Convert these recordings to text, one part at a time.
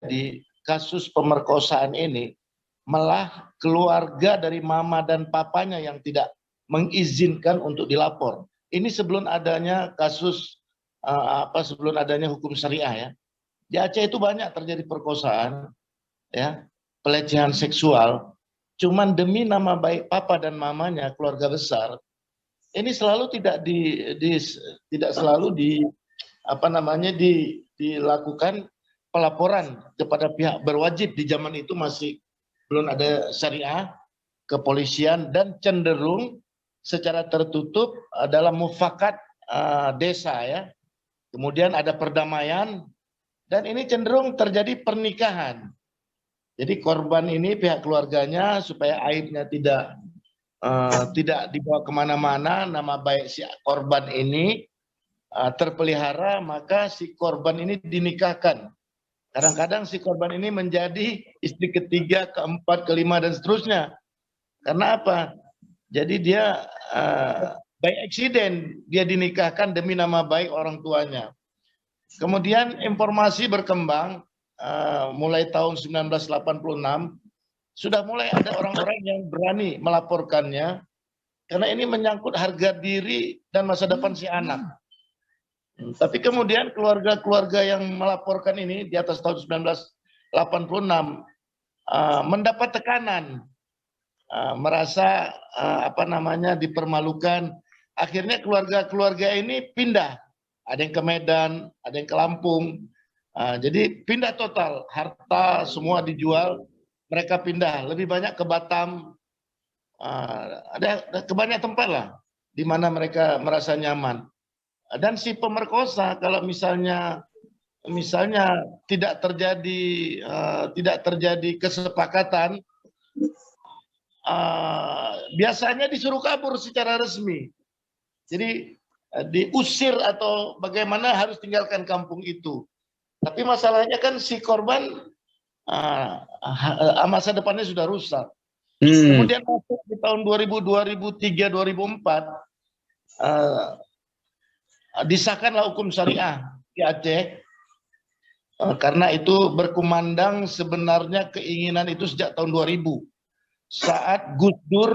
terjadi kasus pemerkosaan ini, malah keluarga dari mama dan papanya yang tidak mengizinkan untuk dilapor. Ini sebelum adanya kasus sebelum adanya hukum syariah ya. Di Aceh itu banyak terjadi perkosaan, ya, pelecehan seksual. Cuman demi nama baik papa dan mamanya, keluarga besar, ini selalu tidak selalu dilakukan pelaporan kepada pihak berwajib. Di zaman itu masih belum ada syariah, kepolisian, dan cenderung secara tertutup dalam mufakat desa ya. Kemudian ada perdamaian dan ini cenderung terjadi pernikahan. Jadi korban ini pihak keluarganya supaya aibnya tidak dibawa kemana-mana, nama baik si korban ini terpelihara, maka si korban ini dinikahkan. Kadang-kadang si korban ini menjadi istri ketiga, keempat, kelima, dan seterusnya. Karena apa? Jadi dia by accident dia dinikahkan demi nama baik orang tuanya. Kemudian informasi berkembang mulai tahun 1986 sudah mulai ada orang-orang yang berani melaporkannya karena ini menyangkut harga diri dan masa depan si anak. Tapi kemudian keluarga-keluarga yang melaporkan ini di atas tahun 1986 mendapat tekanan, merasa dipermalukan. Akhirnya keluarga-keluarga ini pindah. Ada yang ke Medan, ada yang ke Lampung. Jadi pindah total, harta semua dijual, mereka pindah. Lebih banyak ke Batam, ada ke banyak tempat lah, di mana mereka merasa nyaman. Dan si pemerkosa kalau misalnya tidak terjadi kesepakatan, biasanya disuruh kabur secara resmi. Jadi diusir atau bagaimana harus tinggalkan kampung itu. Tapi masalahnya kan si korban masa depannya sudah rusak. Kemudian masuk di tahun 2000, 2003, 2004 disahkanlah hukum syariah di Aceh, karena itu berkumandang sebenarnya keinginan itu sejak tahun 2000 saat Gus Dur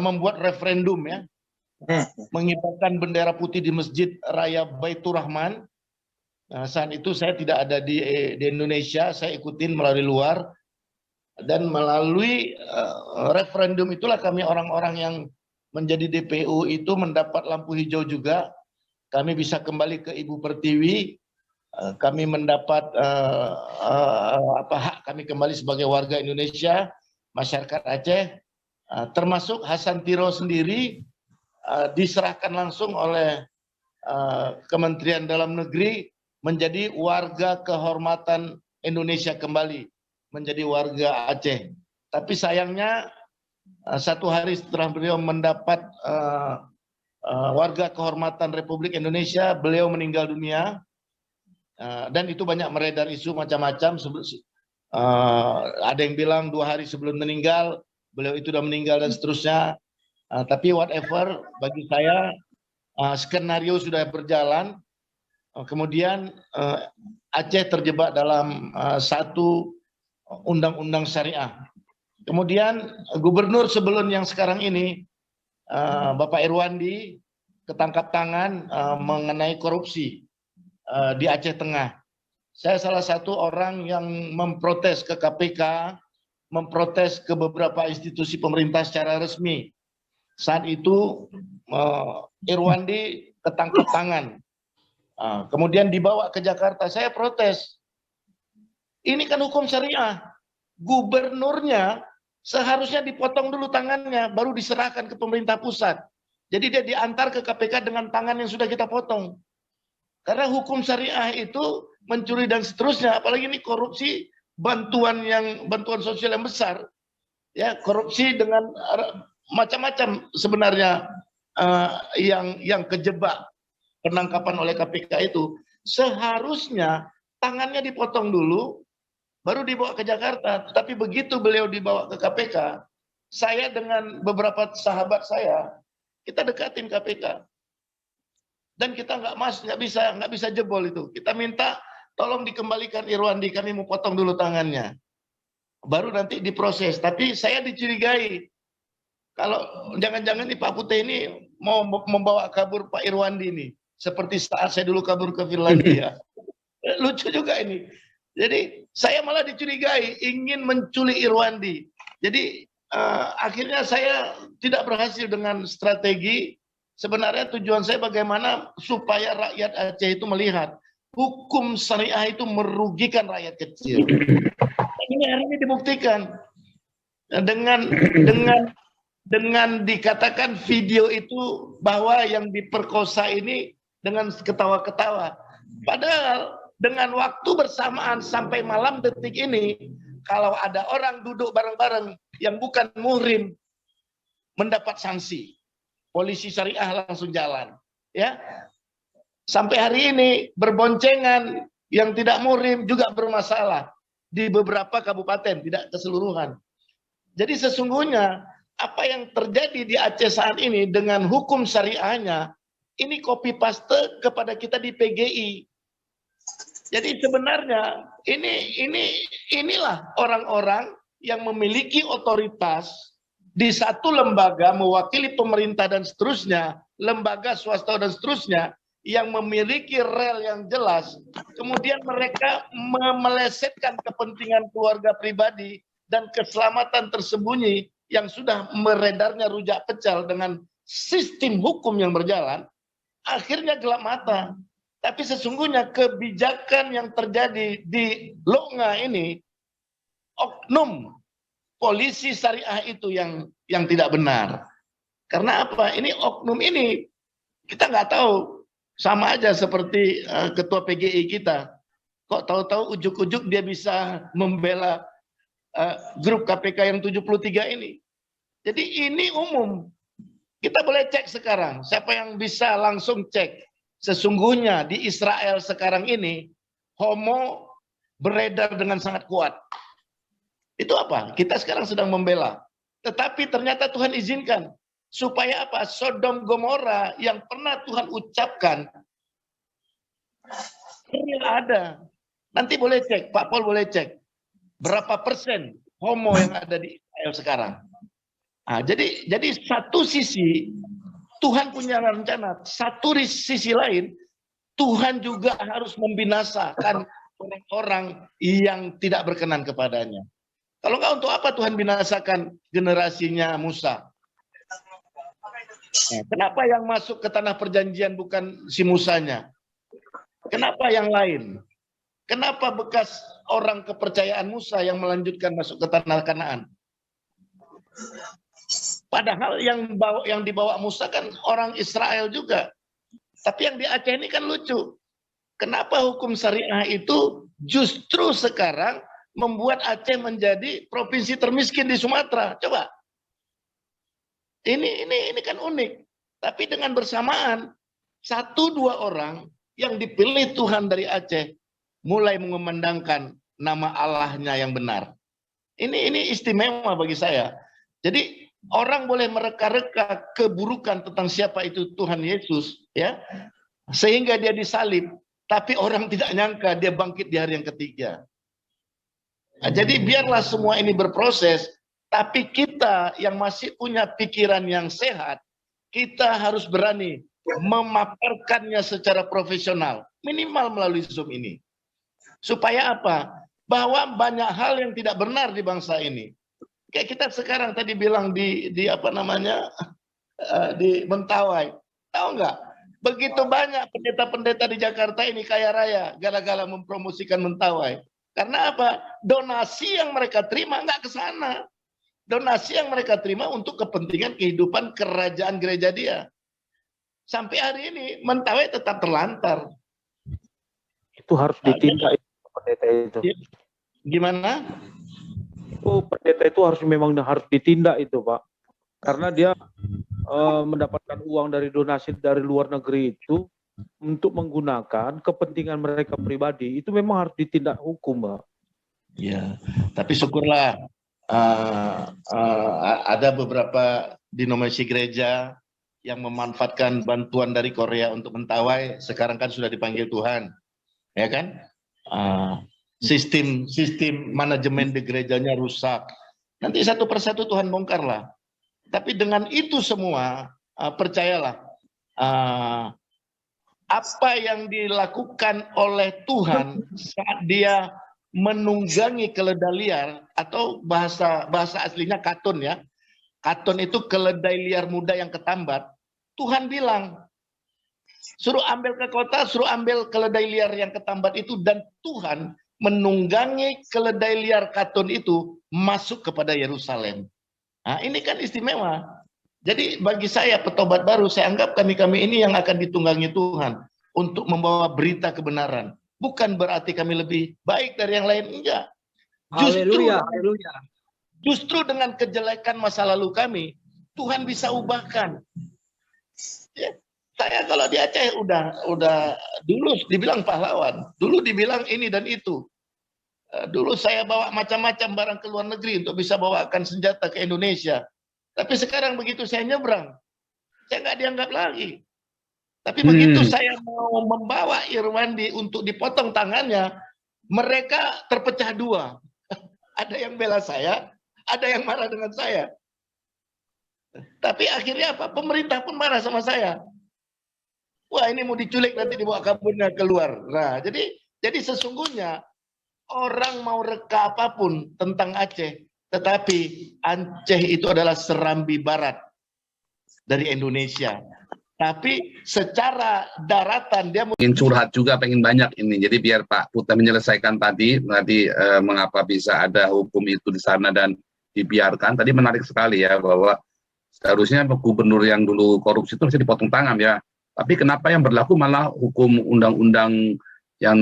membuat referendum ya, mengibarkan bendera putih di Masjid Raya Baitur Rahman. Saat itu saya tidak ada di Indonesia, saya ikutin melalui luar, dan melalui referendum itulah kami orang-orang yang menjadi DPU itu mendapat lampu hijau juga. Kami bisa kembali ke Ibu Pertiwi, kami mendapat hak kami kembali sebagai warga Indonesia, masyarakat Aceh, termasuk Hasan Tiro sendiri diserahkan langsung oleh Kementerian Dalam Negeri menjadi warga kehormatan Indonesia kembali, menjadi warga Aceh. Tapi sayangnya 1 hari setelah beliau mendapat warga kehormatan Republik Indonesia, beliau meninggal dunia, dan itu banyak meredar isu macam-macam. Ada yang bilang 2 hari sebelum meninggal beliau itu sudah meninggal dan seterusnya. Tapi whatever, bagi saya skenario sudah berjalan. Kemudian Aceh terjebak dalam satu undang-undang syariah. Kemudian gubernur sebelum yang sekarang ini, Bapak Irwandi, ketangkap tangan mengenai korupsi di Aceh Tengah. Saya salah satu orang yang memprotes ke KPK, memprotes ke beberapa institusi pemerintah secara resmi. Saat itu Irwandi ketangkap tangan, kemudian dibawa ke Jakarta. Saya protes. Ini kan hukum syariah. Gubernurnya seharusnya dipotong dulu tangannya, baru diserahkan ke pemerintah pusat. Jadi dia diantar ke KPK dengan tangan yang sudah kita potong. Karena hukum syariah itu mencuri dan seterusnya, apalagi ini korupsi bantuan sosial yang besar, ya, korupsi dengan macam-macam sebenarnya yang kejebak penangkapan oleh KPK itu. Seharusnya tangannya dipotong dulu, baru dibawa ke Jakarta. Tapi begitu beliau dibawa ke KPK, saya dengan beberapa sahabat saya, kita dekatin KPK. Dan kita nggak bisa jebol itu. Kita minta tolong dikembalikan Irwandi, kami mau potong dulu tangannya. Baru nanti diproses. Tapi saya dicurigai, kalau jangan-jangan nih Pak Putih ini mau membawa kabur Pak Irwandi ini. Seperti saat saya dulu kabur ke Finlandia. Lucu juga ini. Jadi saya malah dicurigai ingin menculik Irwandi. Jadi akhirnya saya tidak berhasil dengan strategi. Sebenarnya tujuan saya bagaimana supaya rakyat Aceh itu melihat hukum syariah itu merugikan rakyat kecil. Ini hari ini dibuktikan dengan dikatakan video itu bahwa yang diperkosa ini dengan ketawa-ketawa. Padahal dengan waktu bersamaan sampai malam detik ini, kalau ada orang duduk bareng-bareng yang bukan muhrim mendapat sanksi. Polisi syariah langsung jalan, ya. Sampai hari ini berboncengan yang tidak muhrim juga bermasalah di beberapa kabupaten, tidak keseluruhan. Jadi sesungguhnya apa yang terjadi di Aceh saat ini dengan hukum syariahnya ini copy paste kepada kita di PGI. Jadi sebenarnya inilah orang-orang yang memiliki otoritas di satu lembaga mewakili pemerintah dan seterusnya, lembaga swasta dan seterusnya yang memiliki rel yang jelas. Kemudian mereka melesetkan kepentingan keluarga pribadi dan keselamatan tersembunyi yang sudah meredarnya rujak pecel dengan sistem hukum yang berjalan, akhirnya gelap mata. Tapi sesungguhnya kebijakan yang terjadi di Loknga ini, oknum polisi syariah itu yang tidak benar. Karena apa? Ini oknum ini kita nggak tahu, sama aja seperti ketua PGI kita. Kok tahu-tahu ujuk-ujuk dia bisa membela grup KPK yang 73 ini. Jadi ini umum. Kita boleh cek sekarang. Siapa yang bisa langsung cek. Sesungguhnya di Israel sekarang ini, homo beredar dengan sangat kuat. Itu apa? Kita sekarang sedang membela. Tetapi ternyata Tuhan izinkan. Supaya apa? Sodom Gomora yang pernah Tuhan ucapkan, ini ada. Nanti boleh cek, Pak Pol boleh cek. Berapa persen homo yang ada di Israel sekarang? Nah, jadi satu sisi Tuhan punya rencana, satu sisi lain Tuhan juga harus membinasakan orang-orang yang tidak berkenan kepadanya. Kalau enggak, untuk apa Tuhan binasakan generasinya Musa? Kenapa yang masuk ke tanah perjanjian bukan si Musanya? Kenapa yang lain? Kenapa bekas orang kepercayaan Musa yang melanjutkan masuk ke tanah Kanaan? Padahal yang dibawa Musa kan orang Israel juga. Tapi yang di Aceh ini kan lucu. Kenapa hukum syariah itu justru sekarang membuat Aceh menjadi provinsi termiskin di Sumatera? Coba. Ini kan unik. Tapi dengan bersamaan, 1-2 orang yang dipilih Tuhan dari Aceh mulai mengumandangkan nama Allahnya yang benar. Ini istimewa bagi saya. Jadi orang boleh mereka-reka keburukan tentang siapa itu Tuhan Yesus, ya, sehingga dia disalib, tapi orang tidak nyangka dia bangkit di hari yang ketiga. Nah, jadi biarlah semua ini berproses, tapi kita yang masih punya pikiran yang sehat, kita harus berani memaparkannya secara profesional, minimal melalui Zoom ini. Supaya apa? Bahwa banyak hal yang tidak benar di bangsa ini. Kayak kita sekarang tadi bilang di apa namanya, di Mentawai, tahu nggak? Begitu banyak pendeta-pendeta di Jakarta ini kaya raya gara-gara mempromosikan Mentawai. Karena apa? Donasi yang mereka terima nggak ke sana. Donasi yang mereka terima untuk kepentingan kehidupan kerajaan gereja dia. Sampai hari ini Mentawai tetap terlantar. Itu harus ditindak pendeta itu. Gimana? Pendeta itu memang harus ditindak itu, Pak. Karena dia mendapatkan uang dari donasi dari luar negeri itu untuk menggunakan kepentingan mereka pribadi. Itu memang harus ditindak hukum, Pak. Ya, tapi syukurlah ada beberapa denominasi gereja yang memanfaatkan bantuan dari Korea untuk Mentawai. Sekarang kan sudah dipanggil Tuhan, ya kan? sistem manajemen di gerejanya rusak. Nanti satu persatu Tuhan bongkarlah. Tapi dengan itu semua, percayalah, apa yang dilakukan oleh Tuhan saat Dia menunggangi keledai liar, atau bahasa aslinya katon ya. Katon itu keledai liar muda yang ketambat. Tuhan bilang, suruh ambil ke kota, suruh ambil keledai liar yang ketambat itu, dan Tuhan menunggangi keledai liar katon itu masuk kepada Yerusalem. Nah, ini kan istimewa. Jadi bagi saya petobat baru, saya anggap kami ini yang akan ditunggangi Tuhan untuk membawa berita kebenaran. Bukan berarti kami lebih baik dari yang lain, enggak. Justru dengan kejelekan masa lalu kami, Tuhan bisa ubahkan. Ya, saya kalau di Aceh udah dulu dibilang pahlawan, dulu dibilang ini dan itu. Dulu saya bawa macam-macam barang ke luar negeri untuk bisa bawakan senjata ke Indonesia. Tapi sekarang begitu saya nyebrang, saya nggak dianggap lagi. Tapi begitu saya mau membawa Irwandi untuk dipotong tangannya, mereka terpecah dua. Ada yang bela saya, ada yang marah dengan saya. Tapi akhirnya apa? Pemerintah pun marah sama saya. Wah, ini mau diculik nanti dibawa kaburnya keluar. Nah, jadi sesungguhnya orang mau reka apapun tentang Aceh, tetapi Aceh itu adalah serambi barat dari Indonesia. Tapi secara daratan dia ingin curhat juga, pengen banyak ini. Jadi biar Pak Puteh menyelesaikan tadi mengapa bisa ada hukum itu di sana dan dibiarkan. Tadi menarik sekali ya, bahwa seharusnya gubernur yang dulu korupsi itu masih dipotong tangan ya. Tapi kenapa yang berlaku malah hukum undang-undang yang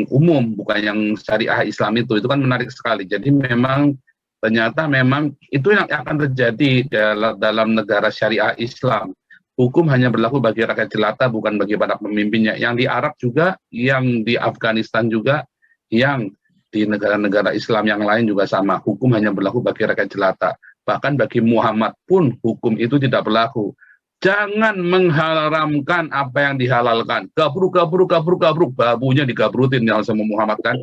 umum, bukan yang syariah Islam itu kan menarik sekali. Jadi memang ternyata memang itu yang akan terjadi dalam negara syariah Islam. Hukum hanya berlaku bagi rakyat jelata, bukan bagi para pemimpinnya. Yang di Arab juga, yang di Afghanistan juga, yang di negara-negara Islam yang lain juga sama. Hukum hanya berlaku bagi rakyat jelata. Bahkan bagi Muhammad pun hukum itu tidak berlaku. Jangan mengharamkan apa yang dihalalkan. Gabruk, babunya digabrutin ya sama Muhammad kan.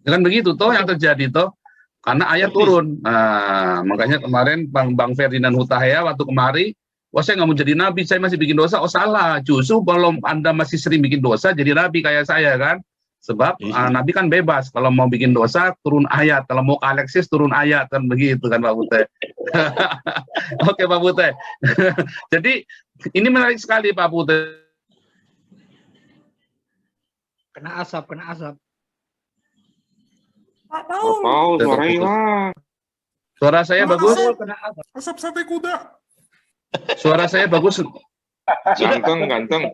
Dengan begitu toh yang terjadi toh. Karena ayat turun. Nah, makanya kemarin Bang Ferdinand Hutahea waktu kemari, wah saya nggak mau jadi nabi, saya masih bikin dosa. Oh salah, justru kalau Anda masih sering bikin dosa, jadi nabi kayak saya kan. Sebab nabi kan bebas, kalau mau bikin dosa turun ayat, kalau mau ke Alexis turun ayat, kan begitu kan Pak Puteh. Oke Pak Puteh. Jadi ini menarik sekali Pak Puteh. Kena asap. Pak Paul, suara hilang. Suara saya bagus? Asap sate kuda. Suara saya bagus? Ganteng.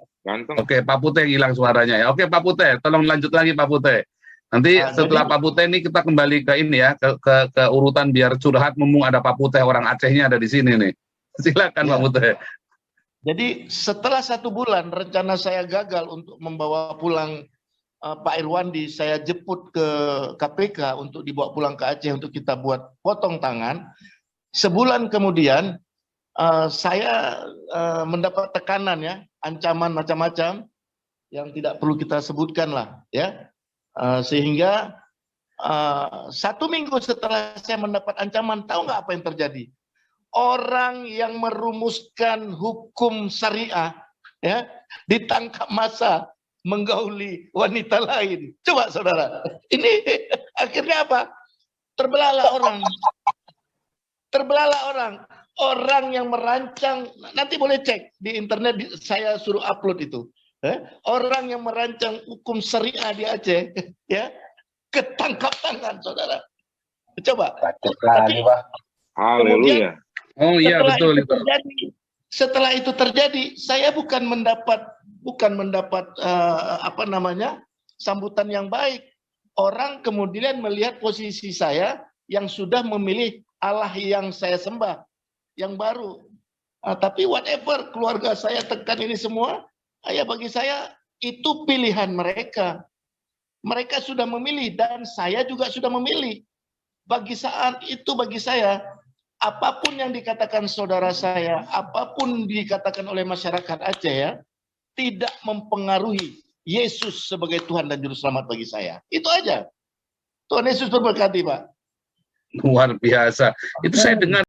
Oke, Pak Puteh hilang suaranya ya. Oke, Pak Puteh, tolong lanjut lagi Pak Puteh. Nanti setelah Pak Puteh ini kita kembali ke ini ya, ke urutan biar curhat, mumpung ada Pak Puteh, orang Acehnya ada di sini nih. Silakan Pak Puteh. Jadi setelah 1 bulan rencana saya gagal untuk membawa pulang Pak Irwandi, saya jemput ke KPK untuk dibawa pulang ke Aceh untuk kita buat potong tangan. Sebulan kemudian saya mendapat tekanan ya, ancaman macam-macam yang tidak perlu kita sebutkan lah ya. Sehingga 1 minggu setelah saya mendapat ancaman, tahu nggak apa yang terjadi? Orang yang merumuskan hukum syariah ya ditangkap massa menggauli wanita lain. Coba saudara, ini akhirnya apa? Terbelahlah orang. Orang yang merancang, nanti boleh cek di internet, saya suruh upload itu. Orang yang merancang hukum syariah di Aceh, ya, ketangkap tangan, saudara. Coba. Haleluya. Oh iya betul itu. Setelah itu terjadi, saya bukan mendapat sambutan yang baik. Orang kemudian melihat posisi saya yang sudah memilih Allah yang saya sembah, yang baru. Tapi whatever, keluarga saya tekan ini semua, ya bagi saya itu pilihan mereka. Mereka sudah memilih dan saya juga sudah memilih. Bagi saat itu bagi saya, apapun yang dikatakan saudara saya, apapun dikatakan oleh masyarakat Aceh ya, tidak mempengaruhi Yesus sebagai Tuhan dan Juru Selamat bagi saya. Itu aja. Tuhan Yesus memberkati, Pak. Luar biasa. Itu saya dengar